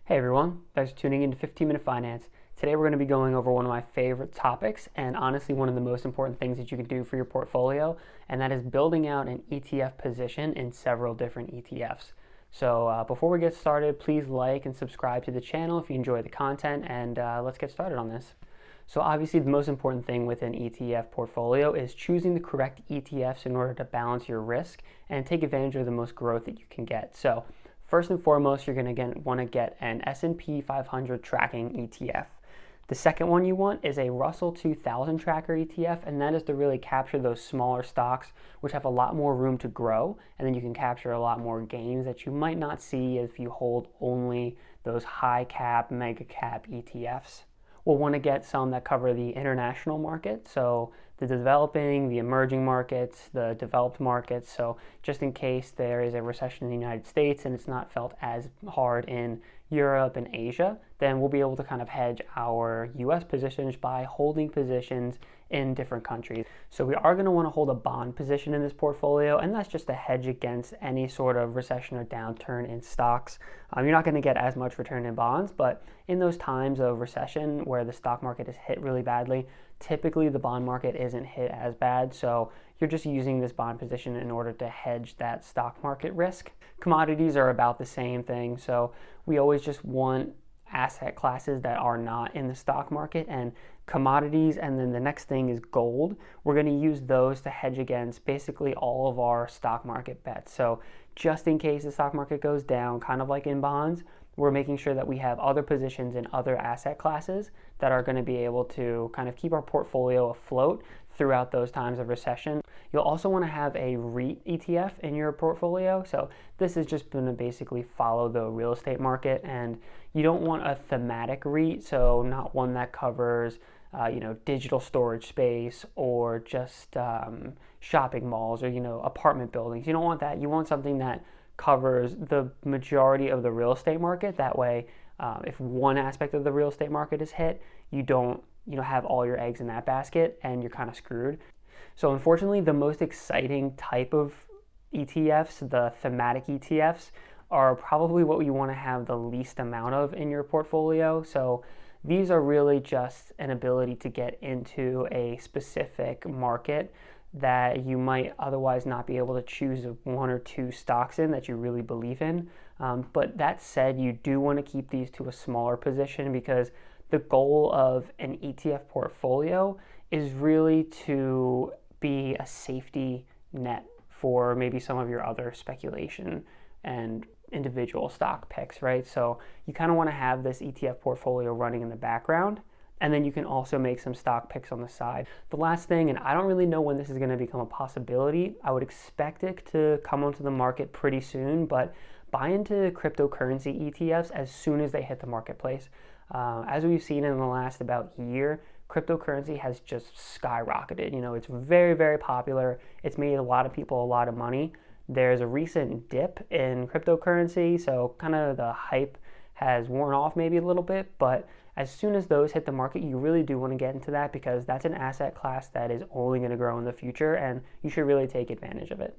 Hey everyone, thanks for tuning in to 15-Minute Finance. Today we're going to be going over one of my favorite topics and honestly one of the most important things that you can do for your portfolio, and that is building out an ETF position in several different ETFs. So before we get started, please like and subscribe to the channel if you enjoy the content, and let's get started on this. So obviously the most important thing with an ETF portfolio is choosing the correct ETFs in order to balance your risk and take advantage of the most growth that you can get. So first and foremost, you're going to want to get an S&P 500 tracking ETF. The second one you want is a Russell 2000 tracker ETF, and that is to really capture those smaller stocks which have a lot more room to grow, and then you can capture a lot more gains that you might not see if you hold only those high cap, mega cap ETFs. We'll want to get some that cover the international market, so the developing, the emerging markets, the developed markets. So just in case there is a recession in the United States and it's not felt as hard in Europe and Asia, then we'll be able to kind of hedge our US positions by holding positions in different countries. So we are going to want to hold a bond position in this portfolio, and that's just a hedge against any sort of recession or downturn in stocks. You're not going to get as much return in bonds, but in those times of recession where the stock market is hit really badly, typically the bond market isn't hit as bad, so you're just using this bond position in order to hedge that stock market risk. Commodities are about the same thing, so we always just want asset classes that are not in the stock market, and commodities, and then the next thing is gold. We're going to use those to hedge against basically all of our stock market bets. So just in case the stock market goes down, kind of like in bonds, we're making sure that we have other positions in other asset classes that are going to be able to kind of keep our portfolio afloat throughout those times of recession. You'll also want to have a REIT ETF in your portfolio. So this is just going to basically follow the real estate market, and you don't want a thematic REIT, so not one that covers digital storage space or just shopping malls or apartment buildings. You don't want that. You want something that covers the majority of the real estate market. That way, if one aspect of the real estate market is hit, you don't have all your eggs in that basket and you're kind of screwed. So unfortunately, the most exciting type of ETFs, the thematic ETFs, are probably what you want to have the least amount of in your portfolio. So these are really just an ability to get into a specific market that you might otherwise not be able to choose one or two stocks in that you really believe in. But that said, you do want to keep these to a smaller position, because the goal of an ETF portfolio is really to be a safety net for maybe some of your other speculation and individual stock picks, right? So you kind of want to have this ETF portfolio running in the background, and then you can also make some stock picks on the side. The last thing, and I don't really know when this is going to become a possibility, I would expect it to come onto the market pretty soon, but buy into cryptocurrency ETFs as soon as they hit the marketplace. As we've seen in the last about year, cryptocurrency has just skyrocketed. It's very, very popular. It's made a lot of people a lot of money. There's a recent dip in cryptocurrency, so kind of the hype has worn off maybe a little bit, but as soon as those hit the market, you really do want to get into that, because that's an asset class that is only going to grow in the future, and you should really take advantage of it.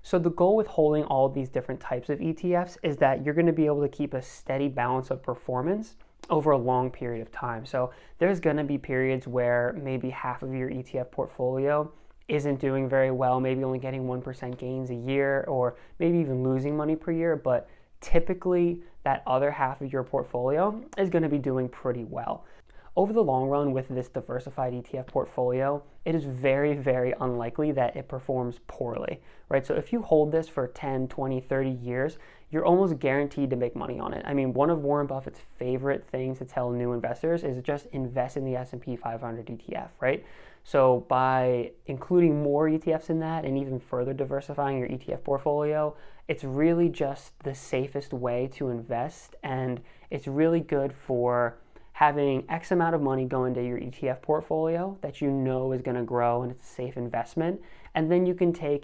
So the goal with holding all of these different types of ETFs is that you're going to be able to keep a steady balance of performance over a long period of time. So there's going to be periods where maybe half of your ETF portfolio isn't doing very well, maybe only getting 1% gains a year, or maybe even losing money per year, but typically that other half of your portfolio is going to be doing pretty well. Over the long run, with this diversified ETF portfolio, it is very, very unlikely that it performs poorly, right? So if you hold this for 10, 20, 30 years, you're almost guaranteed to make money on it. I mean, one of Warren Buffett's favorite things to tell new investors is just invest in the S&P 500 ETF, right? So by including more ETFs in that and even further diversifying your ETF portfolio, it's really just the safest way to invest, and it's really good for having X amount of money go into your ETF portfolio that you know is going to grow and it's a safe investment. And then you can take,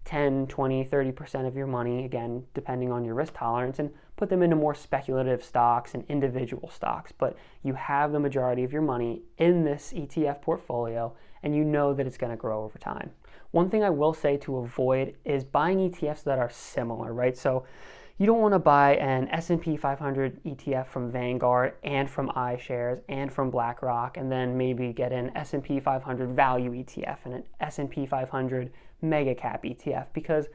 10, 20, 30% of your money, again, depending on your risk tolerance, and put them into more speculative stocks and individual stocks. But you have the majority of your money in this ETF portfolio, and you know that it's going to grow over time. One thing I will say to avoid is buying ETFs that are similar, right? So you don't want to buy an S&P 500 ETF from Vanguard and from iShares and from BlackRock, and then maybe get an S&P 500 value ETF and an S&P 500 mega cap ETF, because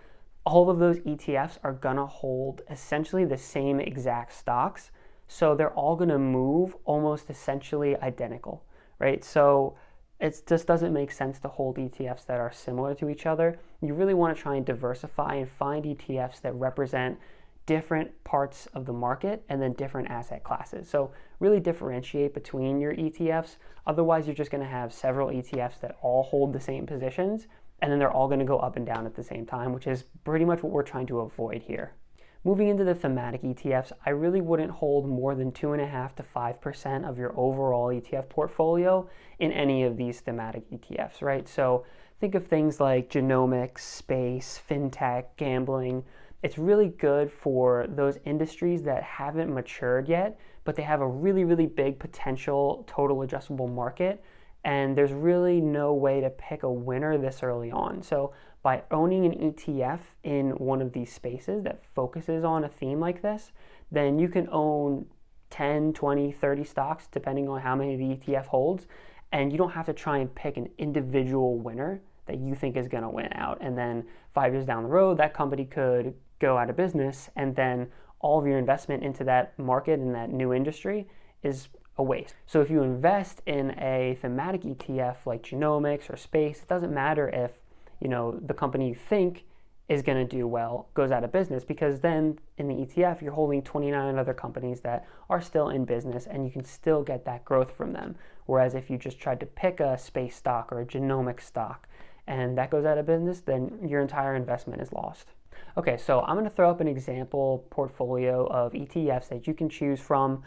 all of those ETFs are going to hold essentially the same exact stocks. So they're all going to move almost essentially identical, right? So it just doesn't make sense to hold ETFs that are similar to each other. You really want to try and diversify and find ETFs that represent different parts of the market and then different asset classes. So really differentiate between your ETFs. Otherwise, you're just going to have several ETFs that all hold the same positions, and then they're all going to go up and down at the same time, which is pretty much what we're trying to avoid here. Moving into the thematic ETFs, I really wouldn't hold more than 2.5% to 5% of your overall ETF portfolio in any of these thematic ETFs, right? So think of things like genomics, space, fintech, gambling. It's really good for those industries that haven't matured yet, but they have a really, really big potential total addressable market. And there's really no way to pick a winner this early on. So by owning an ETF in one of these spaces that focuses on a theme like this, then you can own 10, 20, 30 stocks, depending on how many the ETF holds. And you don't have to try and pick an individual winner that you think is going to win out. And then 5 years down the road, that company could go out of business. And then all of your investment into that market and that new industry is a waste. So if you invest in a thematic ETF like genomics or space, it doesn't matter if the company you think is going to do well goes out of business, because then in the ETF you're holding 29 other companies that are still in business and you can still get that growth from them. Whereas if you just tried to pick a space stock or a genomic stock and that goes out of business, then your entire investment is lost. Okay, so I'm going to throw up an example portfolio of ETFs that you can choose from.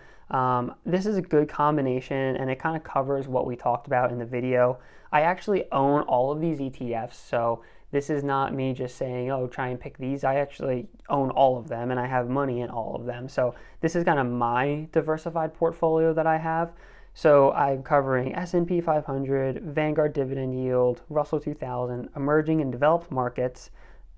This is a good combination and it kind of covers what we talked about in the video. I actually own all of these ETFs, so this is not me just saying, oh, try and pick these. I actually own all of them and I have money in all of them. So this is kind of my diversified portfolio that I have. So I'm covering S&P 500, Vanguard Dividend Yield, Russell 2000, emerging and developed markets,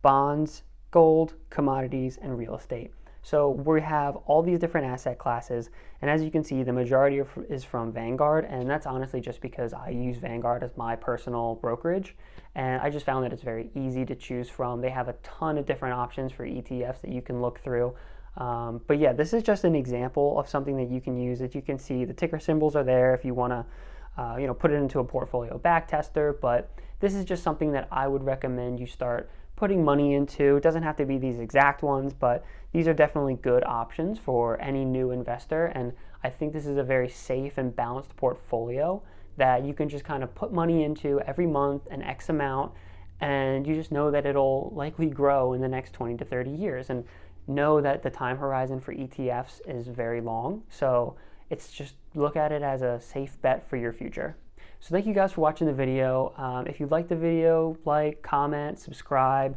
bonds, gold, commodities, and real estate. So we have all these different asset classes, and as you can see, the majority is from Vanguard, and that's honestly just because I use Vanguard as my personal brokerage, and I just found that it's very easy to choose from. They have a ton of different options for ETFs that you can look through. But yeah, this is just an example of something that you can use. As you can see, the ticker symbols are there if you want to put it into a portfolio back tester, but this is just something that I would recommend you start putting money into. It doesn't have to be these exact ones, but these are definitely good options for any new investor, and I think this is a very safe and balanced portfolio that you can just kind of put money into every month, an X amount, and you just know that it'll likely grow in the next 20 to 30 years, and know that the time horizon for ETFs is very long, so it's just look at it as a safe bet for your future. So thank you guys for watching the video. If you liked the video, like, comment, subscribe.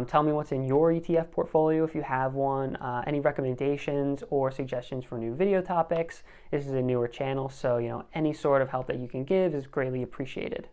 Tell me what's in your ETF portfolio if you have one. Any recommendations or suggestions for new video topics. This is a newer channel, so any sort of help that you can give is greatly appreciated.